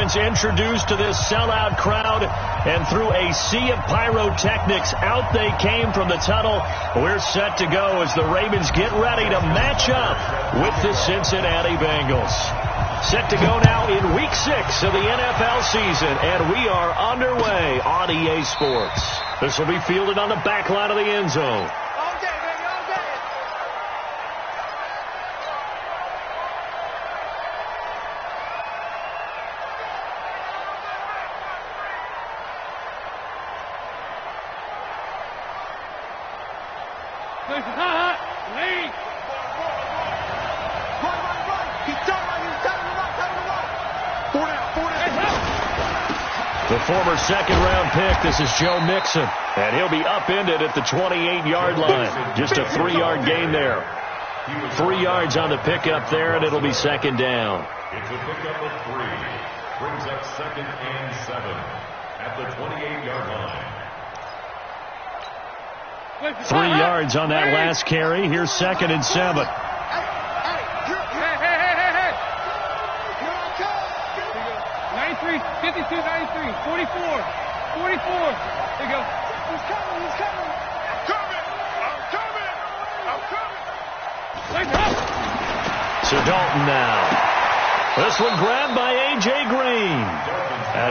Ravens introduced to this sellout crowd, and through a sea of pyrotechnics, out they came from the tunnel. We're set to go as the Ravens get ready to match up with the Cincinnati Bengals. Set to go now in Week 6 of the NFL season, and we are underway on EA Sports. This will be fielded on the back line of the end zone. The former second-round pick, this is Joe Mixon, and he'll be upended at the 28-yard line. Just a 3-yard gain there. 3 yards on the pickup there, and it'll be second down. It's a pickup of 3. Brings up 2nd and 7 at the 28-yard line. 3 yards on that last carry. Here's 2nd and 7. 52, 93, 44, 44. There you go. He's coming. I'm coming. So Dalton now. This one grabbed by A.J. Green.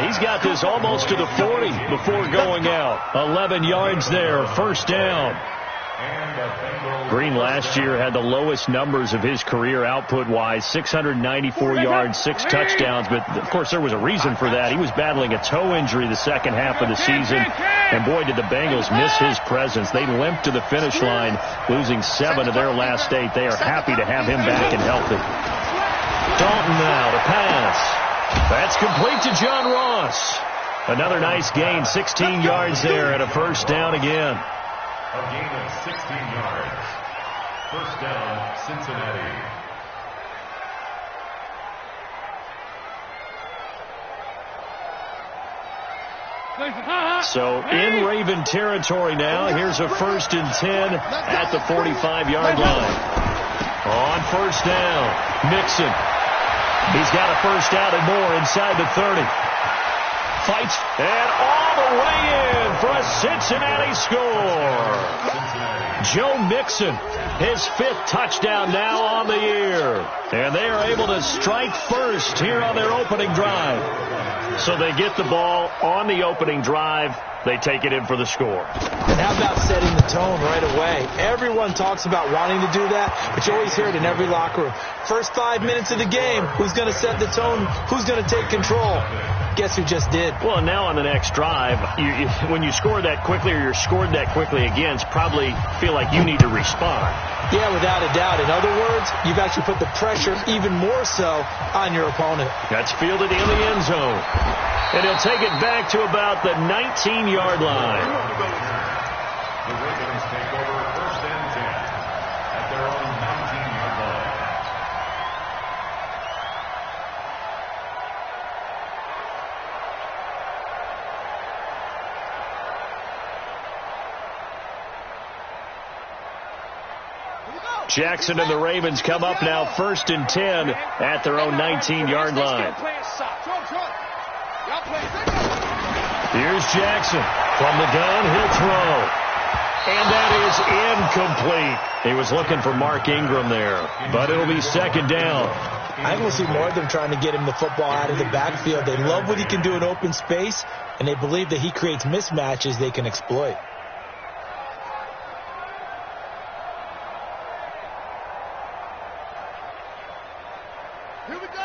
He's got this almost to the 40 before going out. 11 yards there, first down. Green last year had the lowest numbers of his career output-wise, 694 yards, 6 touchdowns. But, of course, there was a reason for that. He was battling a toe injury the second half of the season. And, boy, did the Bengals miss his presence. They limped to the finish line, losing 7 of their last 8. They are happy to have him back and healthy. Dalton now to pass. That's complete to John Ross. Another nice gain, 16 yards there, and a first down again. A gain of 16 yards. First down, Cincinnati. So in Raven territory now. Here's a 1st and 10 at the 45-yard line. On first down, Mixon. He's got a first down and more inside the 30. Fights, and all the way in for a Cincinnati score. Joe Mixon, his 5th touchdown now on the year. And they are able to strike first here on their opening drive. So they get the ball on the opening drive. They take it in for the score. And how about setting the tone right away? Everyone talks about wanting to do that, but you always hear it in every locker room. First 5 minutes of the game, who's going to set the tone? Who's going to take control? Guess who just did? Well, and now on the next drive, when you score that quickly or you're scored that quickly against, probably feel like you need to respond. Yeah, without a doubt. In other words, you've actually put the pressure even more so on your opponent. That's fielded in the end zone. And he'll take it back to about the 19-yard line. The Ravens take over 1st and 10 at their own 19-yard line. Jackson and the Ravens come up now 1st and 10 at their own 19-yard line. Here's Jackson from the gun. He'll throw. And that is incomplete. He was looking for Mark Ingram there, but it'll be second down. I will see more of them trying to get him the football out of the backfield. They love what he can do in open space, and they believe that he creates mismatches they can exploit.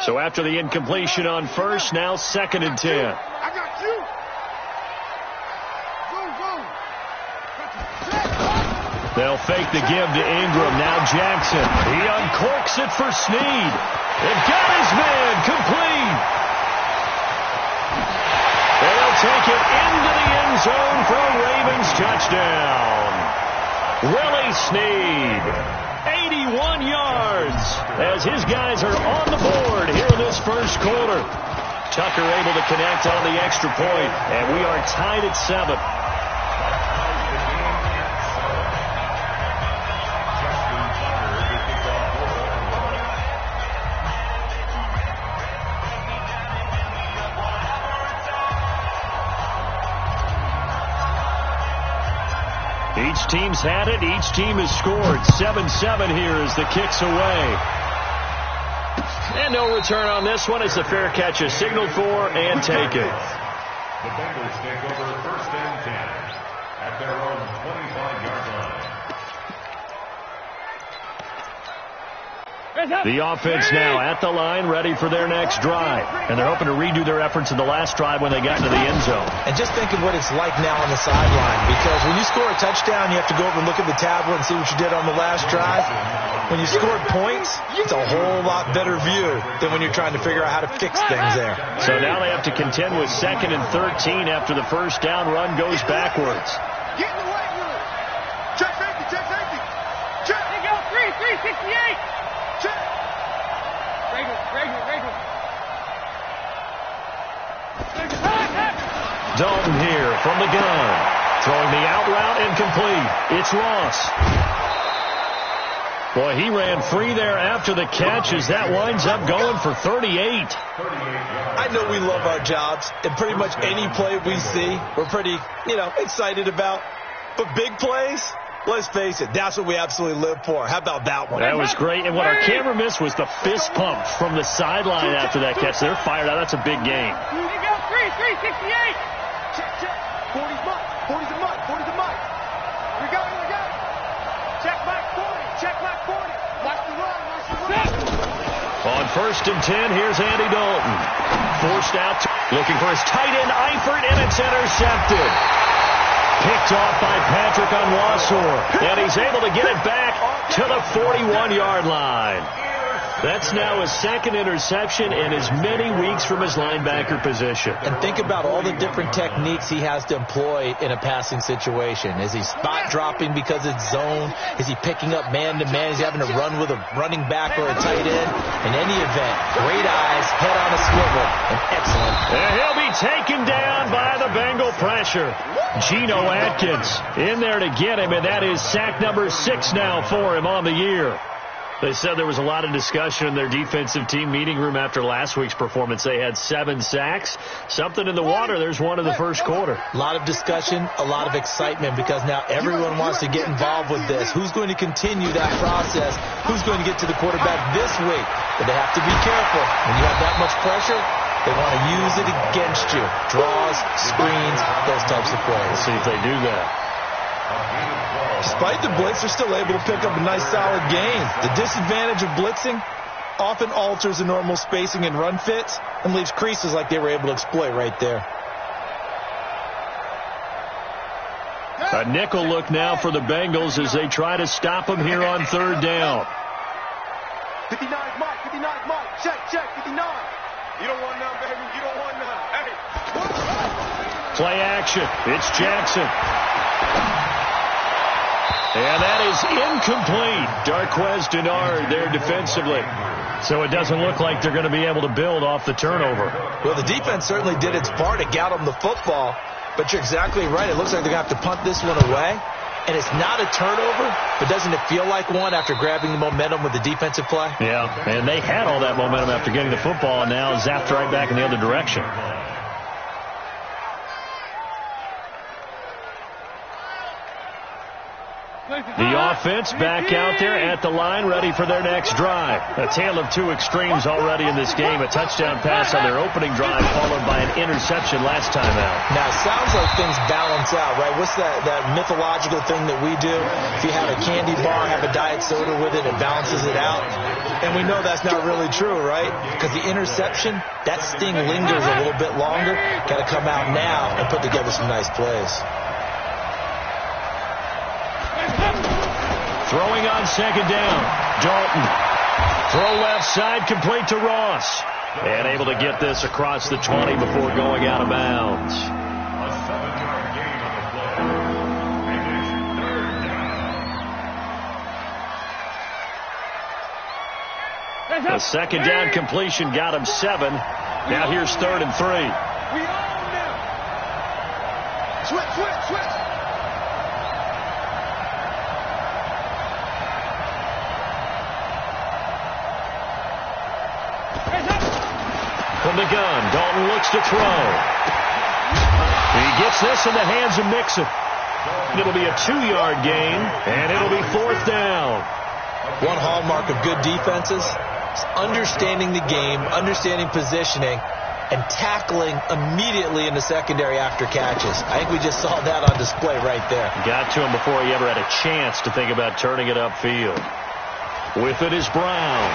So after the incompletion on first, now 2nd and 10. I got you. They'll fake the give to Ingram. Now Jackson. He uncorks it for Snead. They've got his man complete. They'll take it into the end zone for a Ravens touchdown. Willie Snead, 81 yards as his guys are on the board here in this first quarter. Tucker able to connect on the extra point, and we are tied at 7. Each team's had it. Each team has scored. 7-7 here as the kick's away. And no return on this one. It's a fair catch is signaled for and taken. The Bengals take over first and 10 at their own 25-yard line. The offense now at the line, ready for their next drive. And they're hoping to redo their efforts in the last drive when they got into the end zone. And just think of what it's like now on the sideline, because when you score a touchdown, you have to go over and look at the tablet and see what you did on the last drive. When you scored points, it's a whole lot better view than when you're trying to figure out how to fix things there. So now they have to contend with 2nd and 13 after the first down run goes backwards. Get in the way, Will. Check safety, check safety. Check. They go 3-3-68. Check. Regular. Dalton here from the gun. Throwing the out route incomplete. It's Ross. Boy, he ran free there after the catch as that winds up going for 38. I know we love our jobs, and pretty much any play we see, we're pretty, excited about. But big plays, let's face it, that's what we absolutely live for. How about that one? That was great. And what our camera missed was the fist pump from the sideline after that catch. They're fired out. That's a big game. They go 3-3-68. Check. 40's mud. 40's a mud. 40's a mud. We go. Check back 40. Check back 40. Watch the run. On 1st and 10, here's Andy Dalton. Forced out, looking for his tight end, Eifert, and it's intercepted. Picked off by Patrick Onwuasor, and he's able to get it back to the 41-yard line. That's now his 2nd interception in as many weeks from his linebacker position. And think about all the different techniques he has to employ in a passing situation. Is he spot dropping because it's zone? Is he picking up man-to-man? Is he having to run with a running back or a tight end? In any event, great eyes, head on a swivel, and excellent. And he'll be taken down by the Bengal pressure. Geno Atkins in there to get him, and that is sack number 6 now for him on the year. They said there was a lot of discussion in their defensive team meeting room after last week's performance. They had 7 sacks. Something in the water. There's one in the first quarter. A lot of discussion, a lot of excitement, because now everyone wants to get involved with this. Who's going to continue that process? Who's going to get to the quarterback this week? But they have to be careful. When you have that much pressure, they want to use it against you. Draws, screens, those types of plays. Let's see if they do that. Despite the blitz, they're still able to pick up a nice solid gain. The disadvantage of blitzing often alters the normal spacing and run fits and leaves creases like they were able to exploit right there. A nickel look now for the Bengals as they try to stop him here on 3rd down. 59 Mike, 59 Mike. Check, 59. You don't want none, baby. You don't want none. Hey. Play action. It's Jackson. And that is incomplete. Darquez Denard there defensively. So it doesn't look like they're going to be able to build off the turnover. Well, the defense certainly did its part to get them the football. But you're exactly right. It looks like they're going to have to punt this one away. And it's not a turnover, but doesn't it feel like one after grabbing the momentum with the defensive play? Yeah, and they had all that momentum after getting the football, and now zapped right back in the other direction. The offense back out there at the line, ready for their next drive. A tale of 2 extremes already in this game. A touchdown pass on their opening drive, followed by an interception last time out. Now, it sounds like things balance out, right? What's that mythological thing that we do? If you have a candy bar, have a diet soda with it, it balances it out. And we know that's not really true, right? Because the interception, that sting lingers a little bit longer. Got to come out now and put together some nice plays. Throwing on 2nd down. Dalton. Throw left side, complete to Ross. And able to get this across the 20 before going out of bounds. A 7-yard gain on the play. And it's 3rd down. The 2nd down completion got him 7. Now here's 3rd and 3. We own them. Switch. From the gun, Dalton looks to throw. He gets this in the hands of Mixon. It'll be a 2-yard gain, and it'll be 4th down. One hallmark of good defenses is understanding the game, understanding positioning, and tackling immediately in the secondary after catches. I think we just saw that on display right there. Got to him before he ever had a chance to think about turning it upfield. With it is Brown.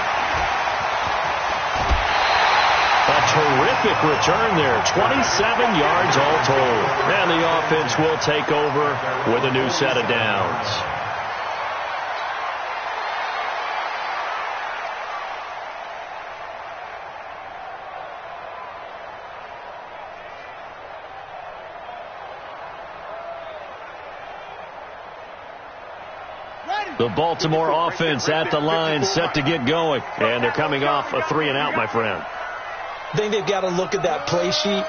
A terrific return there. 27 yards all told. And the offense will take over with a new set of downs. The Baltimore offense at the line, set to get going. And they're coming off a 3-and-out, my friend. I think they've got to look at that play sheet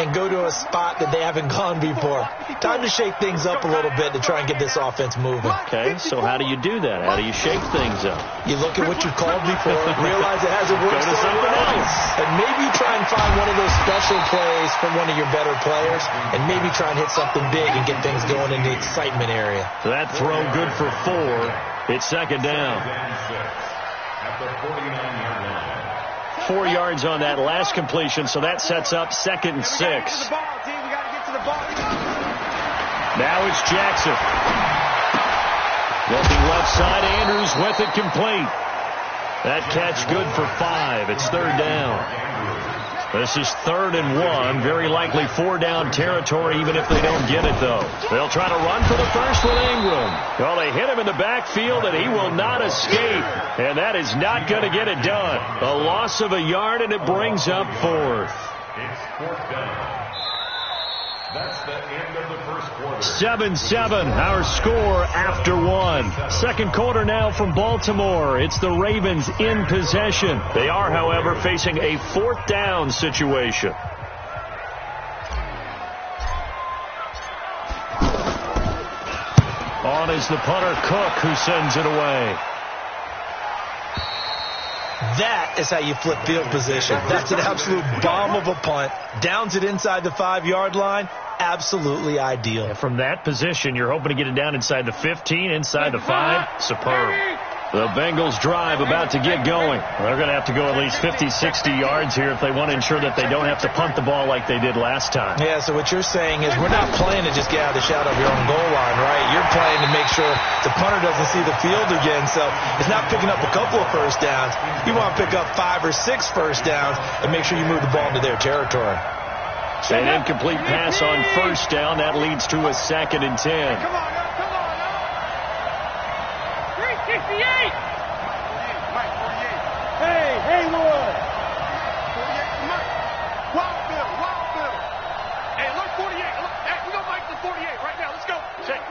and go to a spot that they haven't gone before. Time to shake things up a little bit to try and get this offense moving. Okay, so how do you do that? How do you shake things up? You look at what you called before, realize it hasn't worked. Go to something else. And maybe try and find one of those special plays from one of your better players, and maybe try and hit something big and get things going in the excitement area. That throw good for 4. It's 2nd down. At the 49-yard line. 4 yards on that last completion, so that sets up 2nd and 6. Now it's Jackson. Looking left side, Andrews with it complete. That catch good for 5. It's 3rd down. This is 3rd and 1. Very likely 4-down territory, even if they don't get it, though. They'll try to run for the first with Ingram. Well, they hit him in the backfield, and he will not escape. And that is not going to get it done. A loss of a yard, and it brings up 4th. It's 4th down. That's the end of the first quarter. 7-7, our score after 1. Second quarter now from Baltimore. It's the Ravens in possession. They are, however, facing a 4th down situation. On is the punter, Cook, who sends it away. That is how you flip field position. That's an absolute bomb of a punt. Downs it inside the 5-yard line. Absolutely ideal. And from that position, you're hoping to get it down inside the 15, inside the 5. Superb. The Bengals drive about to get going. They're going to have to go at least 50, 60 yards here if they want to ensure that they don't have to punt the ball like they did last time. Yeah, so what you're saying is we're not playing to just get out of the shadow of your own goal line, right? You're playing to make sure the punter doesn't see the field again. So it's not picking up a couple of first downs. You want to pick up 5 or 6 first downs and make sure you move the ball into their territory. An incomplete pass on first down. That leads to a 2nd and 10. Come on, now, come on, now. 368. Mike, 48. Hey, Haywood. 48, Mike. Wild Bill. Hey, look, 48. Look, hey, we go Mike to 48 right now. Let's go. Check.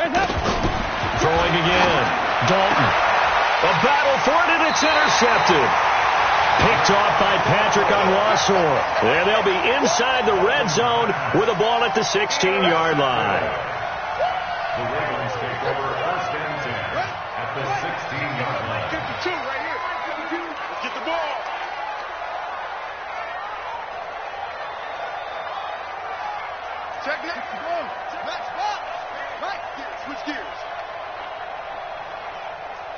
And up. Throwing again. Dalton. A battle for it, and it's intercepted. Picked off by Patrick Onwuasor. And they'll be inside the red zone with a ball at the 16-yard line. The Ravens take over 1st and 10 at the 16-yard line. 52 right here. 52. Let's get the ball. Check it. Max, box. Mike, switch gears.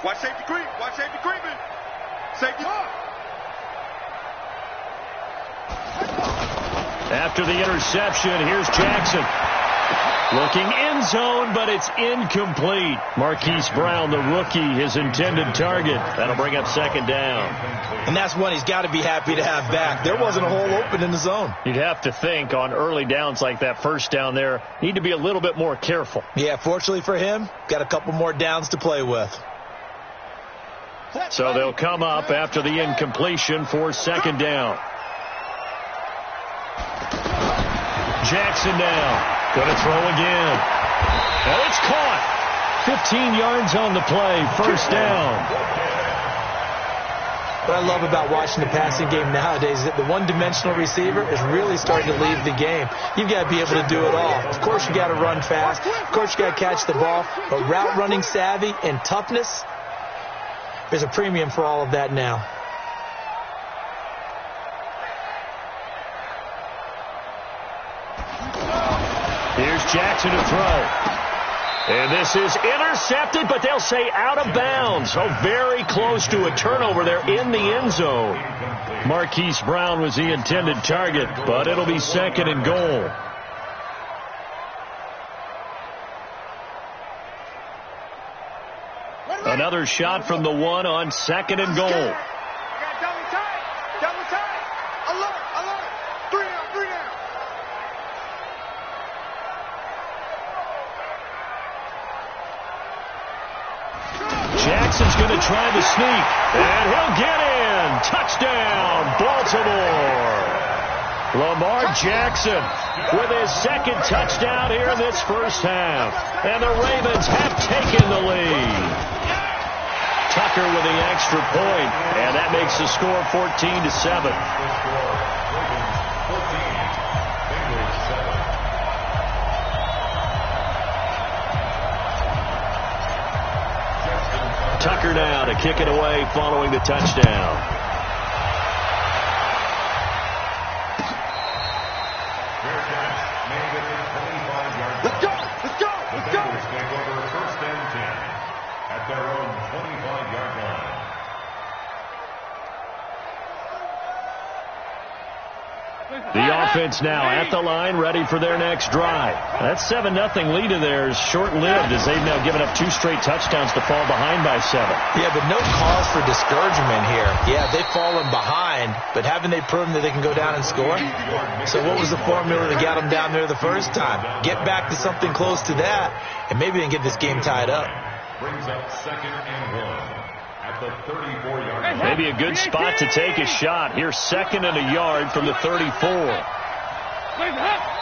Watch safety creep. Safety. After the interception, here's Jackson. Looking end zone, but it's incomplete. Marquise Brown, the rookie, his intended target. That'll bring up 2nd down. And that's one he's got to be happy to have back. There wasn't a hole open in the zone. You'd have to think on early downs like that first down there, need to be a little bit more careful. Yeah, fortunately for him, got a couple more downs to play with. So they'll come up after the incompletion for 2nd down. Jackson now. Going to throw again. And it's caught. 15 yards on the play. 1st down. What I love about watching the passing game nowadays is that the one-dimensional receiver is really starting to leave the game. You've got to be able to do it all. Of course, you got to run fast. Of course, you got to catch the ball. But route running savvy and toughness, there's a premium for all of that now. Here's Jackson to throw. And this is intercepted, but they'll say out of bounds. So very close to a turnover there in the end zone. Marquise Brown was the intended target, but it'll be 2nd and goal. Another shot from the 1 on 2nd and goal. Double tight. Double tight. Alert. Alert. 3 down. 3 down. Jackson's going to try the sneak, and he'll get in. Touchdown, Baltimore. Lamar Jackson with his 2nd touchdown here in this first half. And the Ravens have taken the lead. Tucker with the extra point, and that makes the score 14-7. Tucker now to kick it away following the touchdown. Let's go. Let's go. Let's go. Take over 1st and 10 at their own 25-yard line. The offense now at the line, ready for their next drive. That 7-0 lead of theirs short-lived as they've now given up 2 straight touchdowns to fall behind by 7. Yeah, but no cause for discouragement here. Yeah, they've fallen behind, but haven't they proven that they can go down and score? So what was the formula that got them down there the first time? Get back to something close to that, and maybe they can get this game tied up. Brings up 2nd and 1 at the 34-yard line. Maybe a good spot to take a shot. Here's 2nd and a yard from the 34.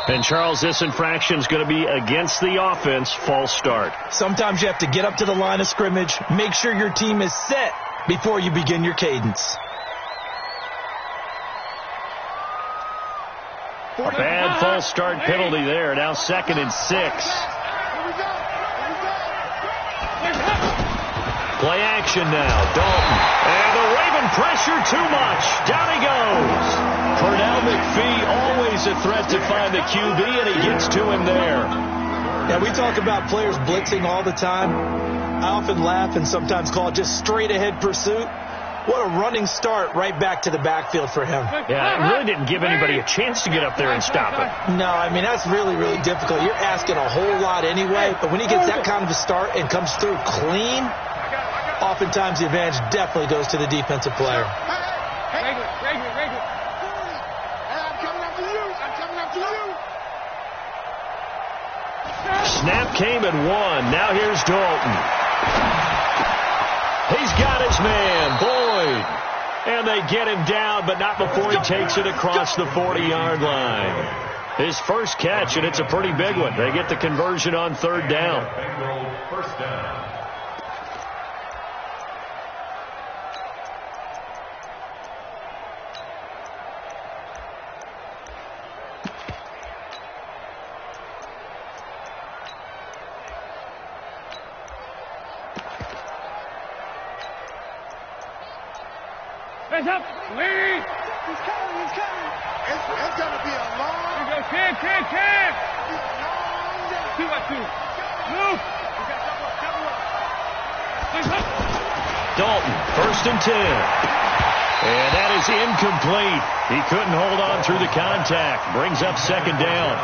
And Charles, this infraction is going to be against the offense. False start. Sometimes you have to get up to the line of scrimmage, make sure your team is set before you begin your cadence. A bad false start penalty there. Now 2nd and 6. Play action now. Dalton. And the Raven pressure too much. Down he goes. Pernell McPhee always a threat to find the QB, and he gets to him there. Yeah, we talk about players blitzing all the time. I often laugh and sometimes call it just straight-ahead pursuit. What a running start right back to the backfield for him. Yeah, it really didn't give anybody a chance to get up there and stop him. No, I mean, that's really, really difficult. You're asking a whole lot anyway, but when he gets that kind of a start and comes through clean, oftentimes the advantage definitely goes to the defensive player. Regular. I'm coming after you. I'm coming after you. Snap came at 1. Now here's Dalton. He's got his man, Boyd. And they get him down, but not before he takes it across the 40-yard line. His first catch, and it's a pretty big one. They get the conversion on 3rd down. First down. Hands up. Lead. He's coming. It's going to be a long. Here we go. Cam. 2-2. Move. Dalton, 1st and 10. And that is incomplete. He couldn't hold on through the contact. Brings up 2nd down.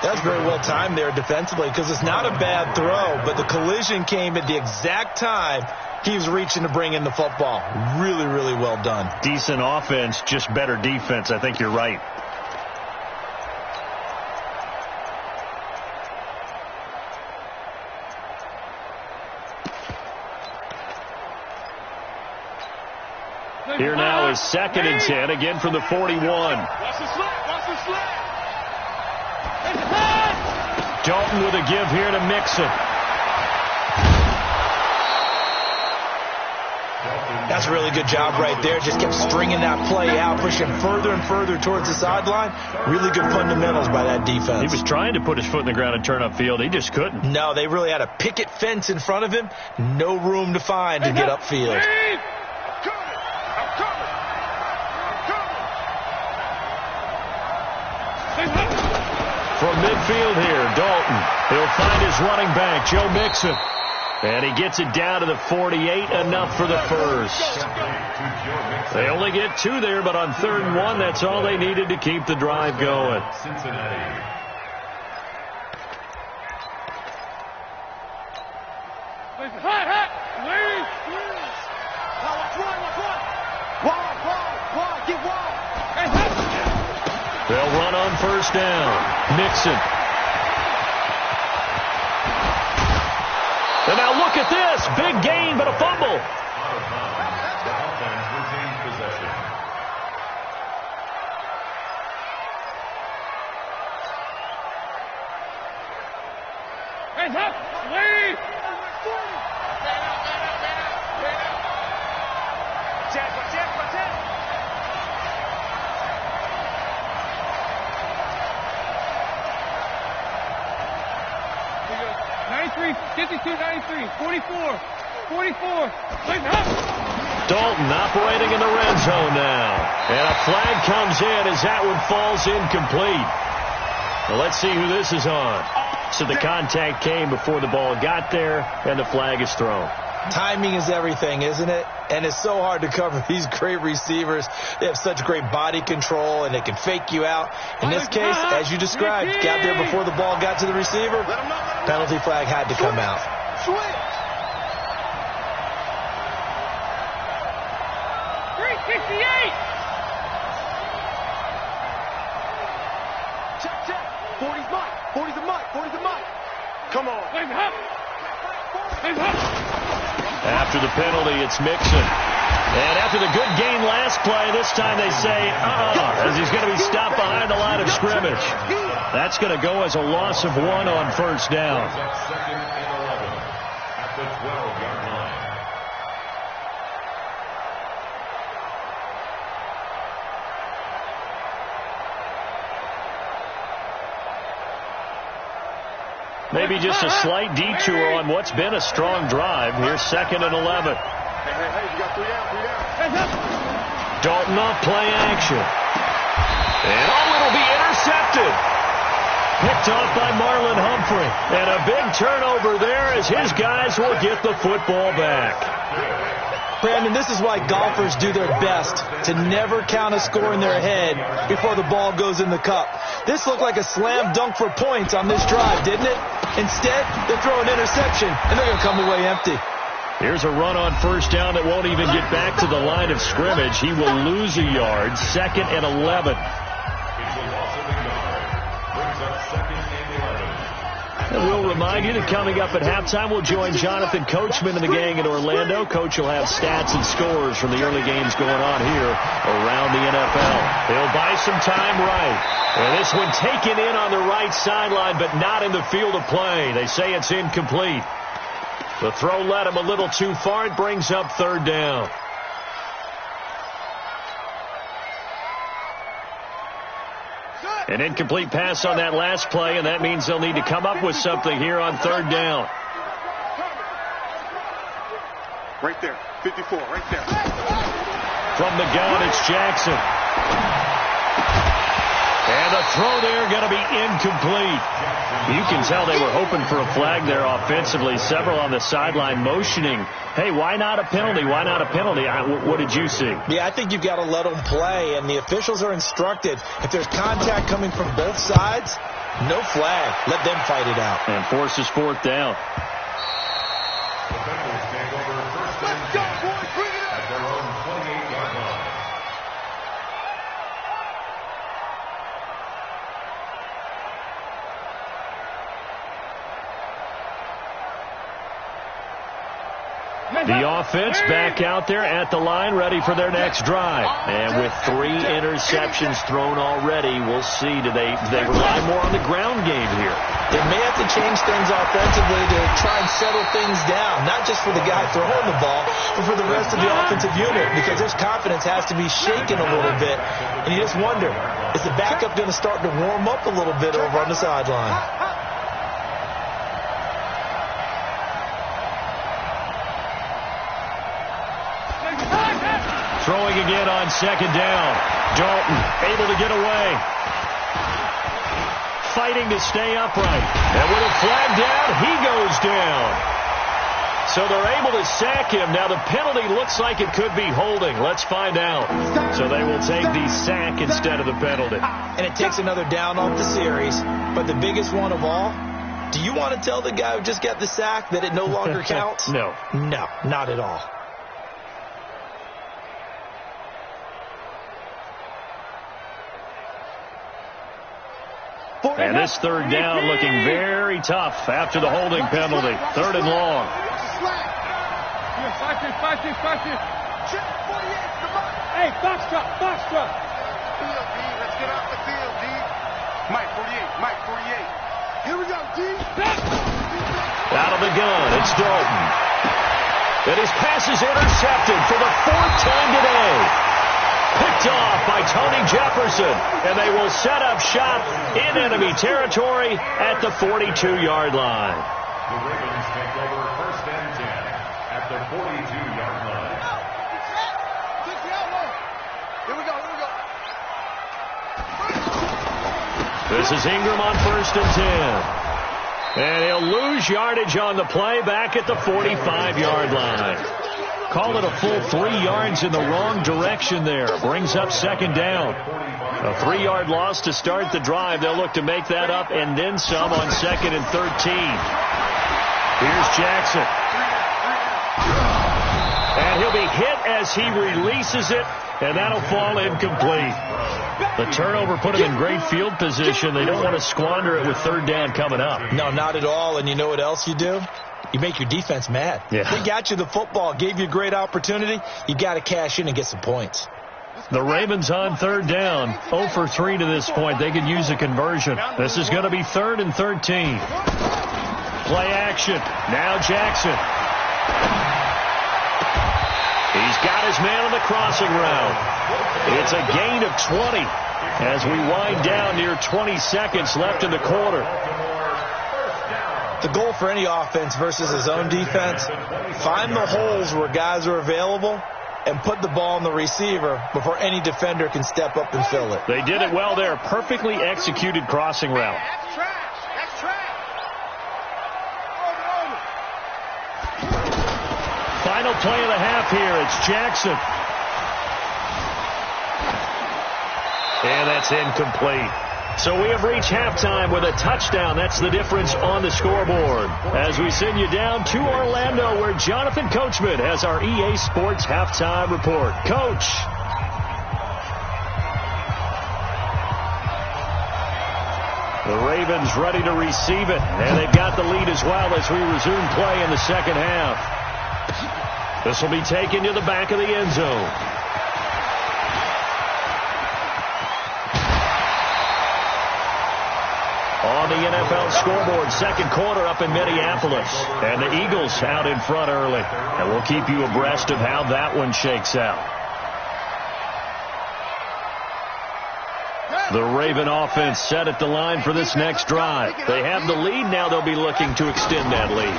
That's very well timed there defensively because it's not a bad throw, but the collision came at the exact time he was reaching to bring in the football. Really, really well done. Decent offense, just better defense. I think you're right. Here now is 2nd and 10, again from the 41. Watch the slide. Dalton with a give here to Mixon. That's a really good job right there. Just kept stringing that play out, pushing further and further towards the sideline. Really good fundamentals by that defense. He was trying to put his foot in the ground and turn upfield. He just couldn't. No, they really had a picket fence in front of him. No room to find to get upfield. from midfield here. Dalton. He'll find his running back, Joe Mixon. And he gets it down to the 48, enough for the first. They only get 2 there, but on 3rd and 1, that's all they needed to keep the drive going. Cincinnati. They'll run on 1st down. Mixon. And now look at this. Big gain, but a fumble. The offense retains possession. Hands up. Lead. Check. 52, 93, 44. Dalton operating in the red zone now. And a flag comes in as that one falls incomplete. Well, let's see who this is on. So the contact came before the ball got there, and the flag is thrown. Timing is everything, isn't it? And it's so hard to cover these great receivers. They have such great body control, and they can fake you out. In this case, as you described, got there before the ball got to the receiver. Penalty flag had to come out. Switch. 368. Check. 40's Mike. 40's a Mike. 40's a Mike. Come on. After the penalty, it's Mixon. And after the good gain last play, this time they say, as he's going to be stopped behind the line of scrimmage. That's going to go as a loss of 1 on 1st down. 2nd and 11 at the 12-yard line. Maybe just a slight detour on what's been a strong drive. Here's 2nd and 11. Hey, you got 3 down. Dalton off play action. And it'll be intercepted. Picked off by Marlon Humphrey. And a big turnover there as his guys will get the football back. Brandon, this is why golfers do their best to never count a score in their head before the ball goes in the cup. This looked like a slam dunk for points on this drive, didn't it? Instead, they throw an interception, and they're going to come away empty. Here's a run on 1st down that won't even get back to the line of scrimmage. He will lose a yard. 2nd and 11. It's a loss of a yard. Brings up 2nd and 11. And we'll remind you that coming up at halftime, we'll join Jonathan Coachman and the gang in Orlando. Coach will have stats and scores from the early games going on here around the NFL. He'll buy some time right. And this one taken in on the right sideline, but not in the field of play. They say it's incomplete. The throw led him a little too far. It brings up 3rd down. An incomplete pass on that last play, and that means they'll need to come up with something here on 3rd down. Right there. 54, right there. From the gun, it's Jackson. And the throw there going to be incomplete. You can tell they were hoping for a flag there offensively. Several on the sideline motioning, hey, why not a penalty? Why not a penalty? What did you see? Yeah, I think you've got to let them play, and the officials are instructed. If there's contact coming from both sides, no flag. Let them fight it out. And forces 4th down. The Bengals take over 1st and 10 at their own 28-yard line. The offense back out there at the line, ready for their next drive. And with 3 interceptions thrown already, we'll see. Do they rely more on the ground game here? They may have to change things offensively to try and settle things down, not just for the guy throwing the ball, but for the rest of the offensive unit, because their confidence has to be shaken a little bit. And you just wonder, is the backup going to start to warm up a little bit over on the sideline? Throwing again on 2nd down. Dalton able to get away. fighting to stay upright. And with a flag down, he goes down. So they're able to sack him. Now the penalty looks like it could be holding. Let's find out. So they will take the sack instead of the penalty. And it takes another down off the series. But the biggest one of all, do you want to tell the guy who just got the sack that it no longer counts? No. No, not at all. And this third down looking very tough after the holding penalty. 3rd and long. Hey, box truck. Field, D. Let's get off the field, D. Mike 48. Here we go, D. Out of the gun, it's Dalton. And his pass is intercepted for the 4th time today. Picked off by Tony Jefferson, and they will set up shop in enemy territory at the 42-yard line. The Ravens take over 1st and 10 at the 42-yard line. Here we go. This is Ingram on 1st and 10. And he'll lose yardage on the play back at the 45-yard line. Call it a full 3 yards in the wrong direction there. Brings up 2nd down. A 3-yard loss to start the drive. They'll look to make that up and then some on 2nd and 13. Here's Jackson. And he'll be hit as he releases it, and that'll fall incomplete. The turnover put him in great field position. They don't want to squander it with 3rd down coming up. No, not at all. And you know what else you do? You make your defense mad. Yeah. They got you the football, gave you a great opportunity. You got to cash in and get some points. The Ravens on 3rd down. 0 for 3 to this point. They could use a conversion. This is going to be 3rd and 13. Play action. Now Jackson. He's got his man on the crossing route. It's a gain of 20 as we wind down near 20 seconds left in the quarter. The goal for any offense versus his own defense, find the holes where guys are available and put the ball on the receiver before any defender can step up and fill it. They did it well there. Perfectly executed crossing route. That's trash. Final play of the half here. It's Jackson. And that's incomplete. So we have reached halftime with a touchdown. That's the difference on the scoreboard. As we send you down to Orlando, where Jonathan Coachman has our EA Sports halftime report. Coach. The Ravens ready to receive it, and they've got the lead as well as we resume play in the second half. This will be taken to the back of the end zone. On the NFL scoreboard, second quarter up in Minneapolis. And the Eagles out in front early. And we'll keep you abreast of how that one shakes out. The Raven offense set at the line for this next drive. They have the lead. Now they'll be looking to extend that lead.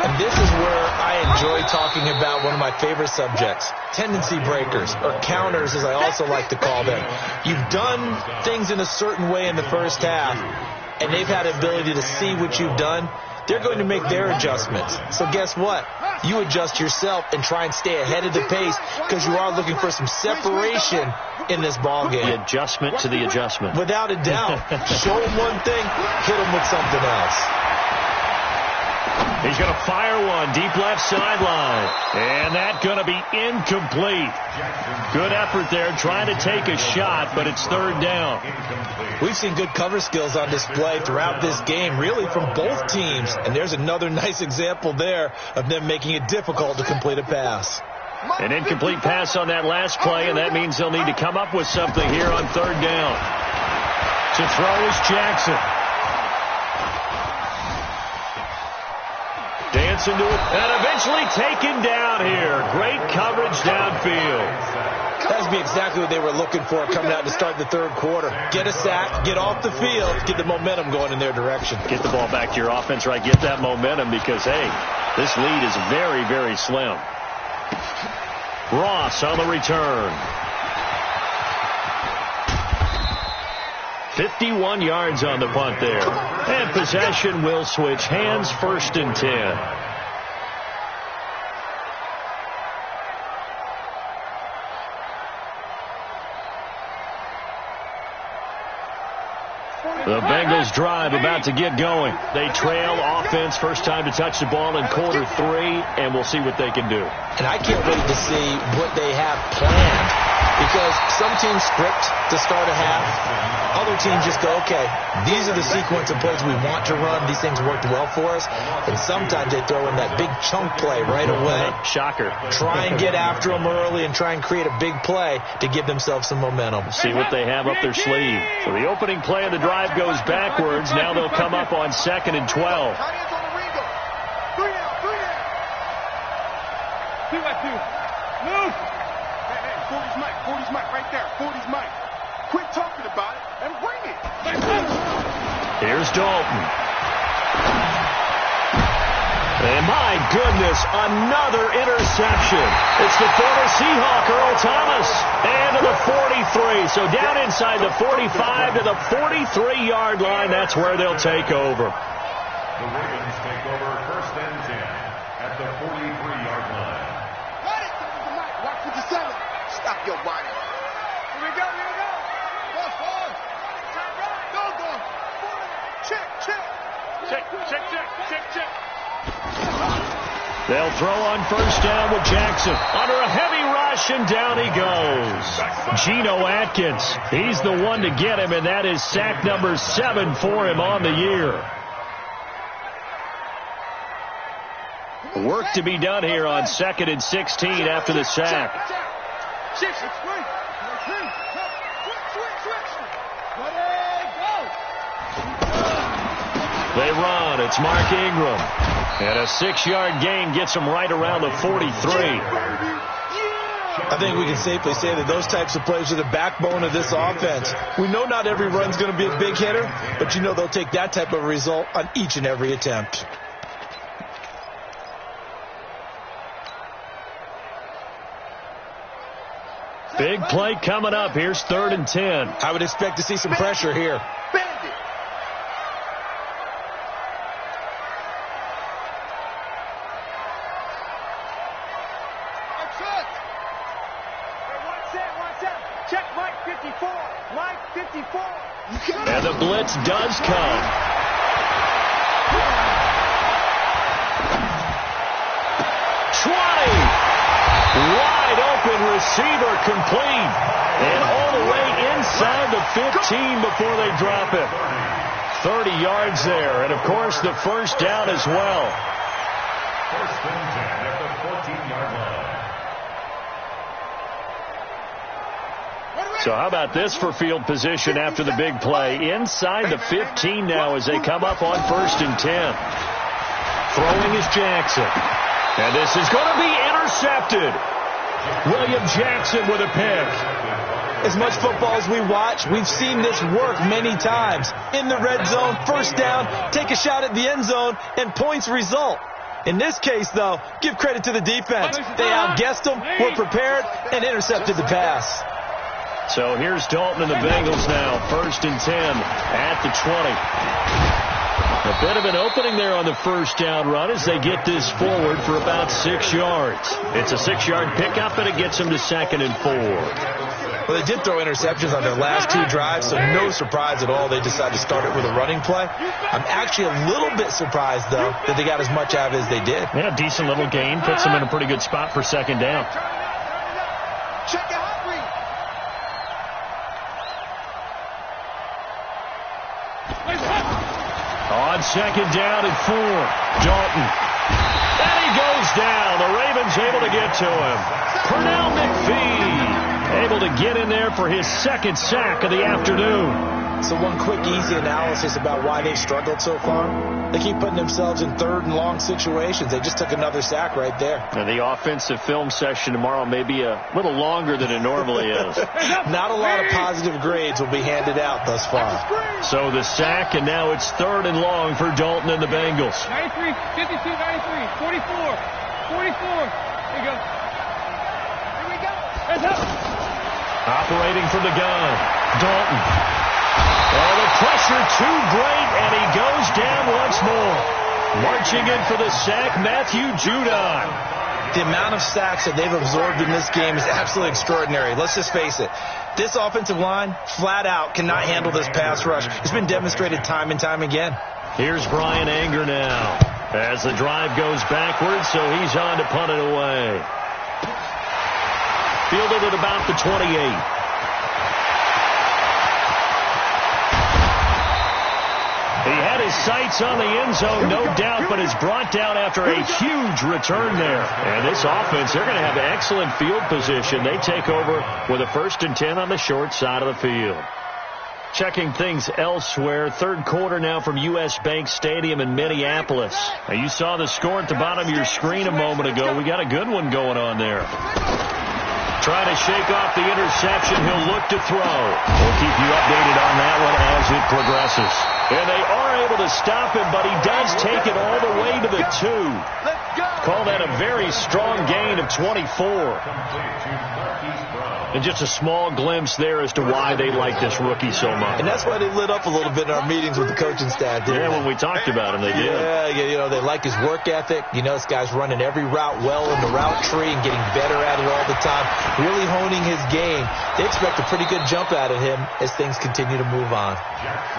And this is where I enjoy talking about one of my favorite subjects, tendency breakers, or counters as I also like to call them. You've done things in a certain way in the first half, and they've had the ability to see what you've done. They're going to make their adjustments. So guess what? You adjust yourself and try and stay ahead of the pace because you are looking for some separation in this ball game. The adjustment to the adjustment. Without a doubt. Show them one thing, hit them with something else. He's going to fire one deep left sideline. And that's going to be incomplete. Good effort there trying to take a shot, but it's third down. We've seen good cover skills on display throughout this game, really from both teams. And there's another nice example there of them making it difficult to complete a pass. An incomplete pass on that last play, and that means they'll need to come up with something here on third down. To throw is Jackson. Dancing to it, and eventually taken down here. Great coverage downfield. That would be exactly what they were looking for coming out to start the third quarter. Get a sack, get off the field, get the momentum going in their direction. Get the ball back to your offense, right? Get that momentum because, hey, this lead is very, very slim. Ross on the return. 51 yards on the punt there. And possession will switch hands, 1st and 10. The Bengals drive about to get going. They trail offense, first time to touch the ball in quarter 3, and we'll see what they can do. And I can't wait to see what they have planned, because some teams script to start a half. Other teams just go, okay, these are the sequence of plays we want to run. These things worked well for us. And sometimes they throw in that big chunk play right away. Shocker. Try and get after them early and try and create a big play to give themselves some momentum. See what they have up their sleeve. So the opening play of the drive goes backwards. Now they'll come up on 2nd and 12. 2 down. 2 by 2. Move. Hey, 40's Mike. 40's Mike right there. 40's Mike. Quit talking about it and bring it. Here's Dalton. And my goodness, another interception. It's the former Seahawk, Earl Thomas. And to the 43. So down inside the 45 to the 43-yard line. That's where they'll take over. The Ravens take over 1st and 10 at the 43-yard line. Watch what you're selling. Stop your whining. Here we go. Go. Check. They'll throw on 1st down with Jackson. Under a heavy rush, and down he goes. Geno Atkins. He's the one to get him, and that is sack number 7 for him on the year. Work to be done here on 2nd and 16 after the sack. They run. It's Mark Ingram. And a 6-yard gain gets him right around the 43. I think we can safely say that those types of plays are the backbone of this offense. We know not every run's going to be a big hitter, but you know they'll take that type of result on each and every attempt. Big play coming up. Here's 3rd and 10. I would expect to see some pressure here. Check Mike 54. Mike 54. And the blitz does come. Wide open receiver complete. And all the way inside the 15 before they drop it. 30 yards there. And, of course, the 1st down as well. 1st and 10 at the 14-yard line. So how about this for field position after the big play? Inside the 15 now as they come up on 1st and 10. Throwing is Jackson. And this is going to be intercepted. William Jackson with a pick. As much football as we watch, we've seen this work many times. In the red zone, 1st down, take a shot at the end zone, and points result. In this case, though, give credit to the defense. They outguessed them, were prepared, and intercepted the pass. So here's Dalton and the Bengals now. 1st and 10 at the 20. A bit of an opening there on the 1st down run as they get this forward for about 6 yards. It's a 6-yard pickup, and it gets them to 2nd and 4. Well, they did throw interceptions on their last 2 drives, so no surprise at all they decided to start it with a running play. I'm actually a little bit surprised, though, that they got as much out of it as they did. Yeah, decent little gain. Puts them in a pretty good spot for 2nd down. Check it out. On 2nd down and 4, Dalton. And he goes down. The Ravens able to get to him. Pernell McPhee able to get in there for his 2nd sack of the afternoon. So one quick, easy analysis about why they struggled so far. They keep putting themselves in 3rd and long situations. They just took another sack right there. And the offensive film session tomorrow may be a little longer than it normally is. Not a lot of positive grades will be handed out thus far. So the sack, and now it's 3rd and long for Dalton and the Bengals. 93, 52, 93, 44, 44. There you go. Here we go. Hands up. Operating from the gun, Dalton. Oh, the pressure too great, and he goes down once more. Marching in for the sack, Matthew Judon. The amount of sacks that they've absorbed in this game is absolutely extraordinary. Let's just face it. This offensive line, flat out, cannot handle this pass rush. It's been demonstrated time and time again. Here's Brian Anger now as the drive goes backwards, so he's on to punt it away. Fielded at about the 28. He had his sights on the end zone, no doubt, but is brought down after a huge return there. And this offense, they're going to have excellent field position. They take over with a 1st and 10 on the short side of the field. Checking things elsewhere, third quarter now from U.S. Bank Stadium in Minneapolis. Now, you saw the score at the bottom of your screen a moment ago. We got a good one going on there. Trying to shake off the interception. He'll look to throw. We'll keep you updated on that one as it progresses. And they are able to stop him, but he does take it all the way to the 2. Call that a very strong gain of 24. And just a small glimpse there as to why they like this rookie so much. And that's why they lit up a little bit in our meetings with the coaching staff. Yeah, when we talked about him, they did. Yeah, you know, they like his work ethic. You know, this guy's running every route well in the route tree and getting better at it all the time, really honing his game. They expect a pretty good jump out of him as things continue to move on.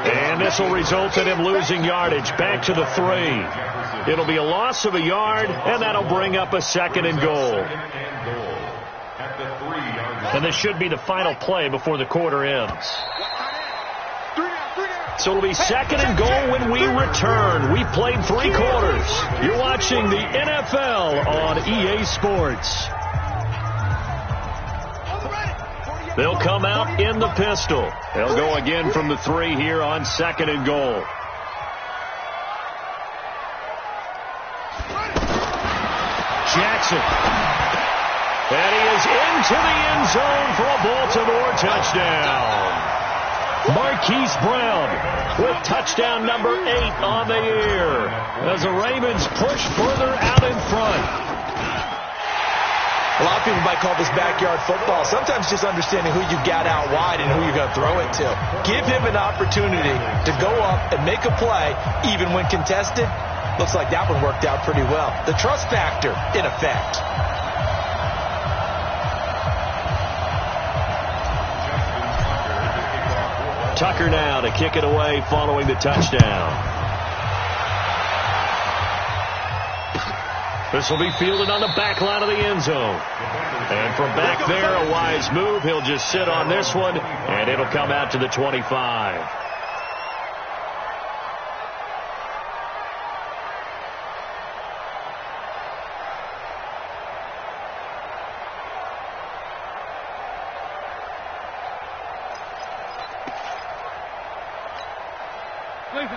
And this will result in him losing yardage back to the 3. It'll be a loss of a yard, and that'll bring up a 2nd and goal. And this should be the final play before the quarter ends. So it'll be 2nd and goal when we return. We've played 3 quarters. You're watching the NFL on EA Sports. They'll come out in the pistol. They'll go again from the 3 here on 2nd and goal. Jackson. And he is into the end zone for a Baltimore touchdown. Marquise Brown with touchdown number 8 on the year as the Ravens push further out in front. A lot of people might call this backyard football. Sometimes just understanding who you got out wide and who you're going to throw it to. Give him an opportunity to go up and make a play, even when contested. Looks like that one worked out pretty well. The trust factor, in effect. Tucker now to kick it away following the touchdown. This will be fielded on the back line of the end zone. And from back there, a wise move. He'll just sit on this one, and it'll come out to the 25.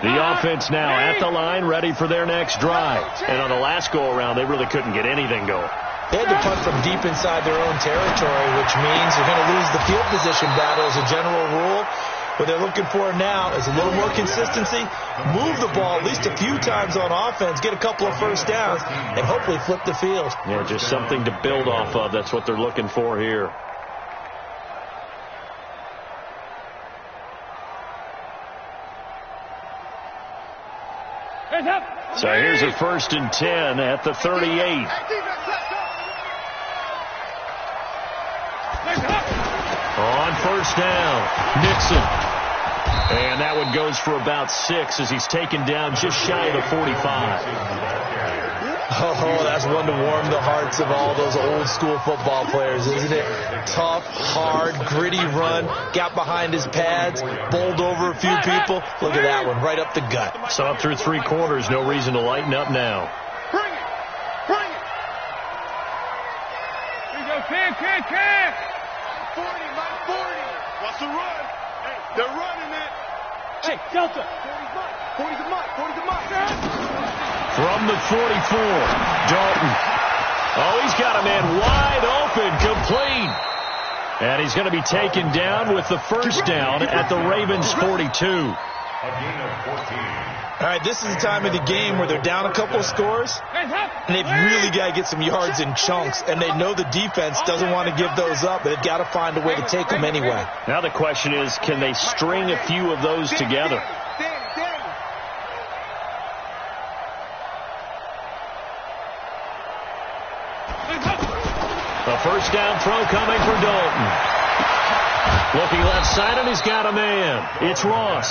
The offense now at the line, ready for their next drive. And on the last go-around, they really couldn't get anything going. They had to punt from deep inside their own territory, which means they're going to lose the field position battle as a general rule. What they're looking for now is a little more consistency, move the ball at least a few times on offense, get a couple of first downs, and hopefully flip the field. Yeah, just something to build off of. That's what they're looking for here. So here's a 1st and 10 at the 38. On 1st down, Nixon. And that one goes for about 6 as he's taken down just shy of the 45. Oh, that's one to warm the hearts of all those old school football players, isn't it? Tough, hard, gritty run, got behind his pads, bowled over a few people. Look at that one, right up the gut. Saw it through 3 quarters, no reason to lighten up now. Bring it! Bring it! Here you go, Cam! 40, Mike, 40. What's the run? Hey, they're running it. Hey, Delta! 40's mine. 40's a mine. 40's a mine. From the 44, Dalton. Oh, he's got a man wide open, complete. And he's going to be taken down with the 1st down at the Ravens' 42. A gain of 14. All right, this is the time of the game where they're down a couple of scores, and they've really got to get some yards in chunks, and they know the defense doesn't want to give those up, but they've got to find a way to take them anyway. Now the question is, can they string a few of those together? A first down throw coming for Dalton. Looking left side, and he's got a man. It's Ross.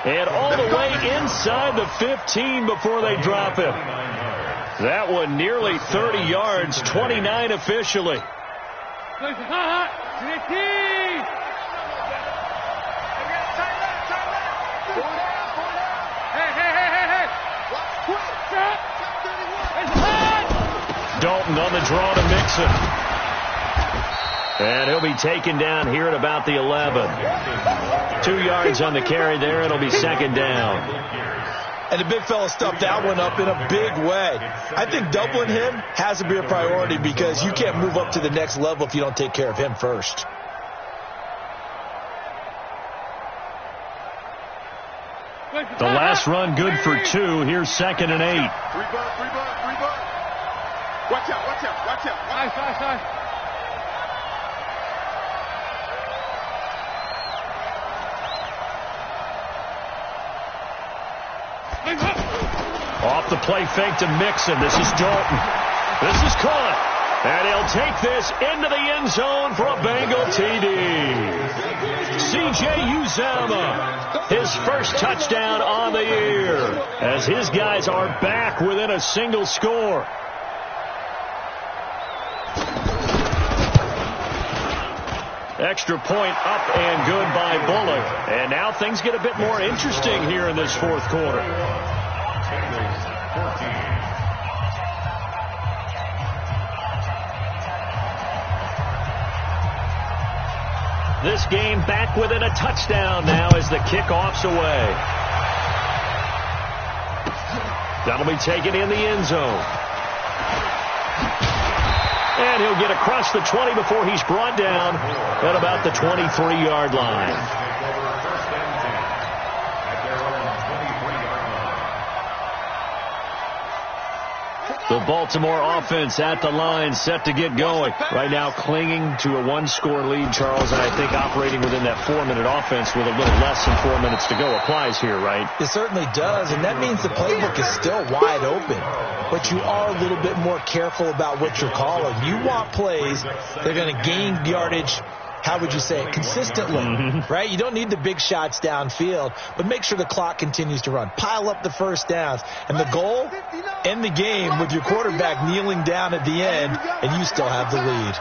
And all the way inside the 15 before they drop him. That one nearly 30 yards, 29 officially. Dalton on the draw to Mixon. And he'll be taken down here at about the 11. 2 yards on the carry there. It'll be second down. And the big fella stuffed that one up in a big way. I think doubling him has to be a priority because you can't move up to the next level if you don't take care of him first. The last run good for 2. Here's 2nd and 8. 3 bucks. Watch out. Nice. Off the play fake to Mixon. This is Dalton. This is caught. And he'll take this into the end zone for a Bengal TD. C.J. Uzomah, his first touchdown on the year, as his guys are back within a single score. Extra point up and good by Bullock. And now things get a bit more interesting here in this fourth quarter. This game back within a touchdown now as the kickoff's away. That'll be taken in the end zone. And he'll get across the 20 before he's brought down at about the 23-yard line. The Baltimore offense at the line, set to get going. Right now clinging to a 1-score lead, Charles, and I think operating within that 4-minute offense with a little less than 4 minutes to go applies here, right? It certainly does, and that means the playbook is still wide open. But you are a little bit more careful about what you're calling. You want plays that are going to gain yardage, how would you say it, consistently, right? You don't need the big shots downfield, but make sure the clock continues to run. Pile up the first downs. And the goal, end the game with your quarterback kneeling down at the end, and you still have the lead.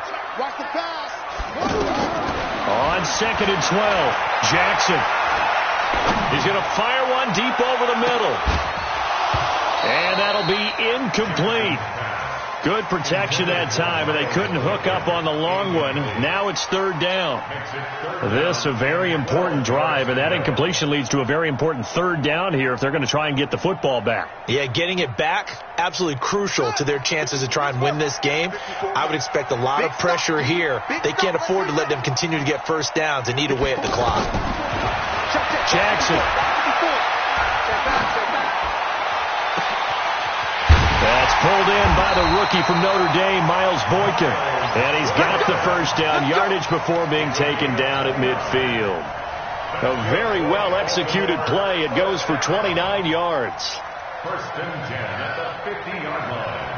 On 2nd and 12, Jackson. He's going to fire one deep over the middle. And that'll be incomplete. Good protection that time, and they couldn't hook up on the long one. Now it's 3rd down. This a very important drive, and that incompletion leads to a very important 3rd down here if they're going to try and get the football back. Yeah, getting it back, absolutely crucial to their chances to try and win this game. I would expect a lot of pressure here. They can't afford to let them continue to get first downs and eat away at the clock. Jackson. That's pulled in by the rookie from Notre Dame, Miles Boykin. And he's got the first down yardage before being taken down at midfield. A very well-executed play. It goes for 29 yards. 1st and 10 at the 50-yard line.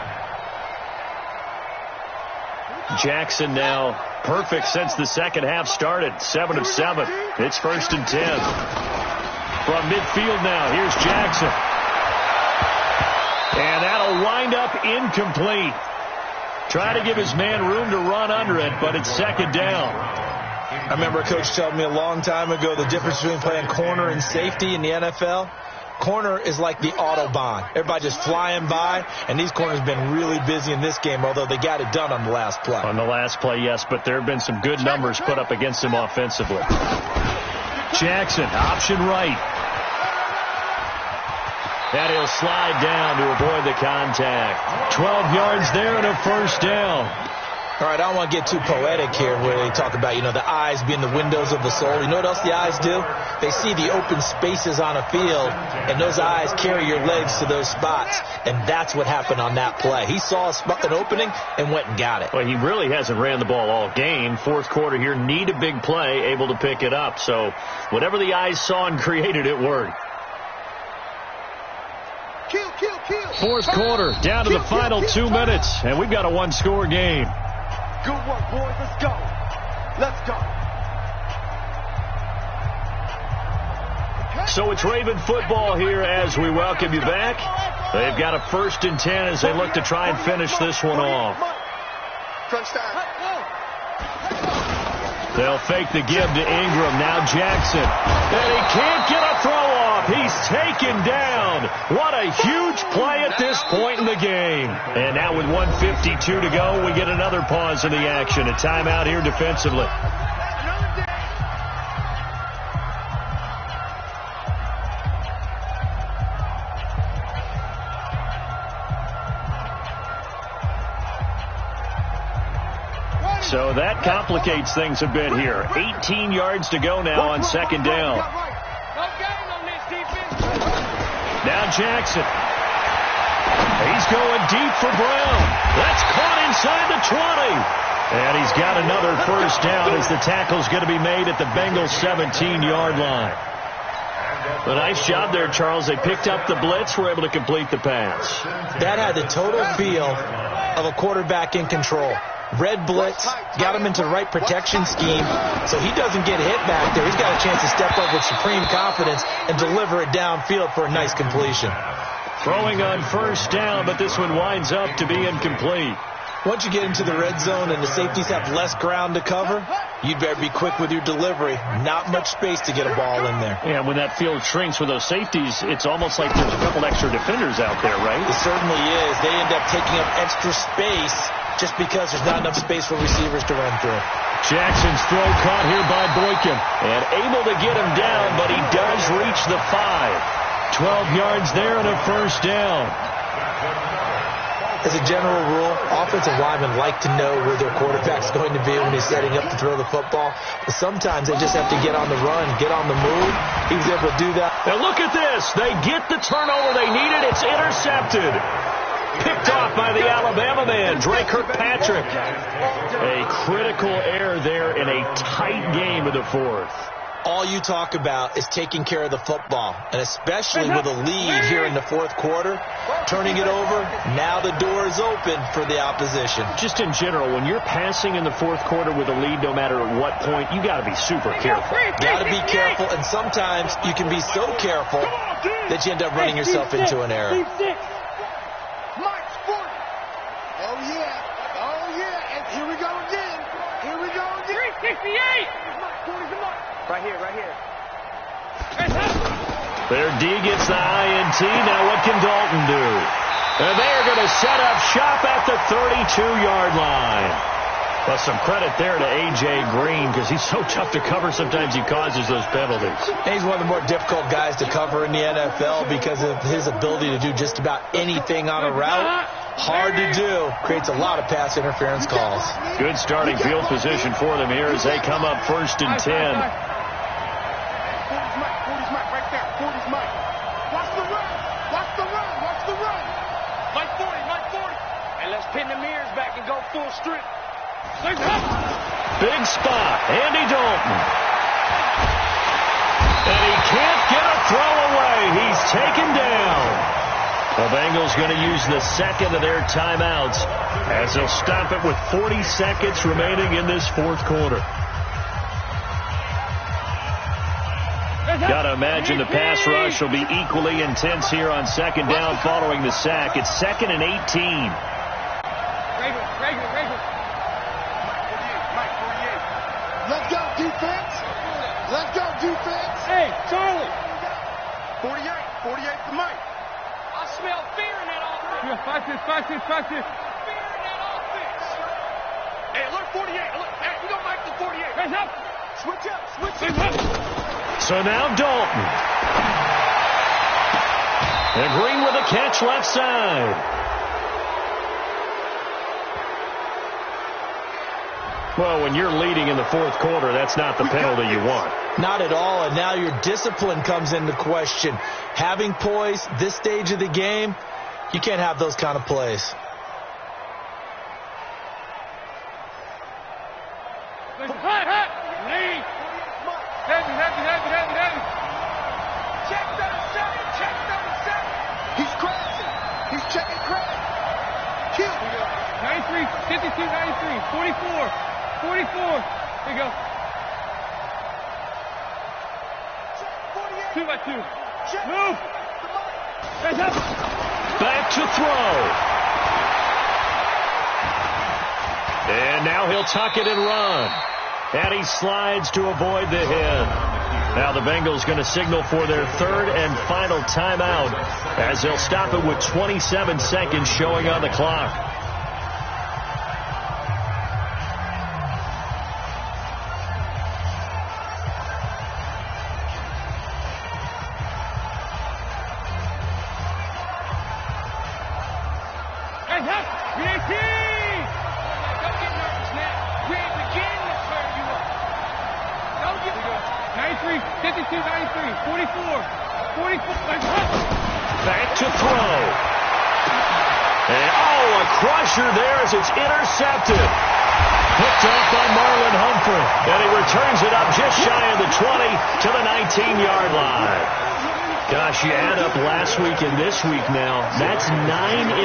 Jackson now perfect since the second half started. 7 of 7. It's 1st and 10. From midfield now, here's Jackson. And that'll wind up incomplete. Try to give his man room to run under it, but it's 2nd down. I remember a coach telling me a long time ago the difference between playing corner and safety in the NFL. Corner is like the Autobahn. Everybody just flying by, and these corners have been really busy in this game, although they got it done on the last play. On the last play, yes, but there have been some good numbers put up against him offensively. Jackson, option right. And he'll slide down to avoid the contact. 12 yards there and a first down. All right, I don't want to get too poetic here where they talk about, the eyes being the windows of the soul. You know what else the eyes do? They see the open spaces on a field, and those eyes carry your legs to those spots, and that's what happened on that play. He saw an opening and went and got it. Well, he really hasn't ran the ball all game. Fourth quarter here, need a big play, able to pick it up. So whatever the eyes saw and created, it worked. Fourth quarter, down to the final 2 minutes, and we've got a one-score game. Good work, boys. Let's go. Let's go. So it's Raven football here as we welcome you back. They've got a 1st and 10 as they look to try and finish this one off. Crunch time. They'll fake the give to Ingram. Now Jackson. And he can't get a throw off. He's taken down. What a huge play at this point in the game. And now with 1:52 to go, we get another pause in the action. A timeout here defensively. So that complicates things a bit here. 18 yards to go now on 2nd down. Now Jackson. He's going deep for Brown. That's caught inside the 20. And he's got another 1st down as the tackle's going to be made at the Bengals 17-yard line. A nice job there, Charles. They picked up the blitz, were able to complete the pass. That had the total feel of a quarterback in control. Red blitz, got him into the right protection scheme, so he doesn't get hit back there. He's got a chance to step up with supreme confidence and deliver it downfield for a nice completion. Throwing on 1st down, but this one winds up to be incomplete. Once you get into the red zone and the safeties have less ground to cover, you'd better be quick with your delivery. Not much space to get a ball in there. Yeah, when that field shrinks with those safeties, it's almost like there's a couple extra defenders out there, right? It certainly is. They end up taking up extra space just because there's not enough space for receivers to run through. Jackson's throw caught here by Boykin. And able to get him down, but he does reach the 5. 12 yards there and a 1st down. As a general rule, offensive linemen like to know where their quarterback's going to be when he's setting up to throw the football. But sometimes they just have to get on the run, get on the move. He was able to do that. Now look at this. They get the turnover they needed. It's intercepted. Picked off by the Alabama man, Dre Kirkpatrick. A critical error there in a tight game of the 4th. All you talk about is taking care of the football, and especially with a lead here in the 4th quarter, turning it over, now the door is open for the opposition. Just in general, when you're passing in the 4th quarter with a lead, no matter at what point, you got to be super careful. Got to be careful, and sometimes you can be so careful that you end up running yourself into an error. Mike's 40. Oh, yeah. Oh, yeah. And here we go again. Here we go again. 368. Right here, right here. Their D gets the INT. Now what can Dalton do? And they're going to set up shop at the 32-yard line. Well, some credit there to A.J. Green because he's so tough to cover. Sometimes he causes those penalties. And he's one of the more difficult guys to cover in the NFL because of his ability to do just about anything on a route. Hard to do. Creates a lot of pass interference calls. Good starting field position for them here as they come up 1st and 10. 40's Mike right there. 40's Mike. Watch the run. Watch the run. Watch the run. Mike 40, Mike 40. And let's pin the mirrors back and go full strip. Big spot. Andy Dalton. And he can't get a throw away. He's taken down. The Bengals going to use the 2nd of their timeouts as they'll stop it with 40 seconds remaining in this 4th quarter. Got to imagine the pass rush will be equally intense here on 2nd down following the sack. It's 2nd and 18. Let's go, defense. Let's go, defense. Hey, Charlie. 48 to Mike. I smell fear in that offense. Yeah, fight this. Fear in that offense. Hey, look, 48. Look, hey, we don't like the 48. Raise up. Switch up. So now Dalton. And Green with a catch left side. Well, when you're leading in the fourth quarter, that's not the penalty you want. Not at all, and now your discipline comes into question. Having poise, this stage of the game, you can't have those kind of plays. Check number 7. Check number 7. He's crashing. He's checking crash. Kill. 93, 52, 93, 44, 44. There you go. 2 by 2. Move. Hands up. Back to throw. And now he'll tuck it and run. And he slides to avoid the hit. Now the Bengals going to signal for their third and final timeout as they'll stop it with 27 seconds showing on the clock. Back to throw. And, a crusher there as it's intercepted. Picked off by Marlon Humphrey. And he returns it up just shy of the 20 to the 19-yard line. Gosh, you add up last week and this week now. That's 9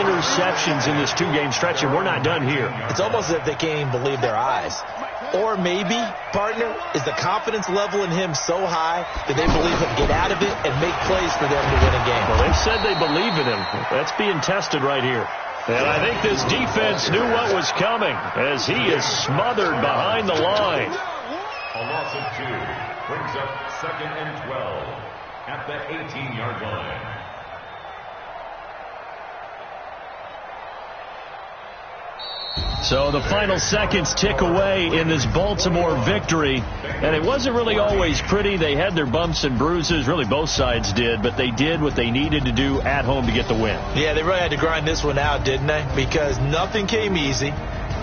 interceptions in this two-game stretch, and we're not done here. It's almost as if they can't even believe their eyes. Or maybe, partner, is the confidence level in him so high that they believe he'll get out of it and make plays for them to win a game. Well, they said they believe in him. That's being tested right here. And I think this defense knew what was coming as he is smothered behind the line. A loss of 2 brings up 2nd and 12 at the 18-yard line. So the final seconds tick away in this Baltimore victory. And it wasn't really always pretty. They had their bumps and bruises. Really, both sides did. But they did what they needed to do at home to get the win. Yeah, they really had to grind this one out, didn't they? Because nothing came easy.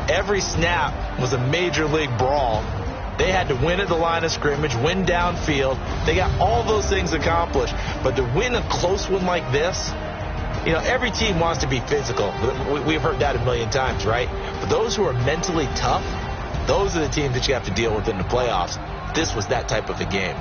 Every snap was a major league brawl. They had to win at the line of scrimmage, win downfield. They got all those things accomplished. But to win a close one like this, you know, every team wants to be physical. We've heard that a million times, right? But those who are mentally tough, those are the teams that you have to deal with in the playoffs. This was that type of a game.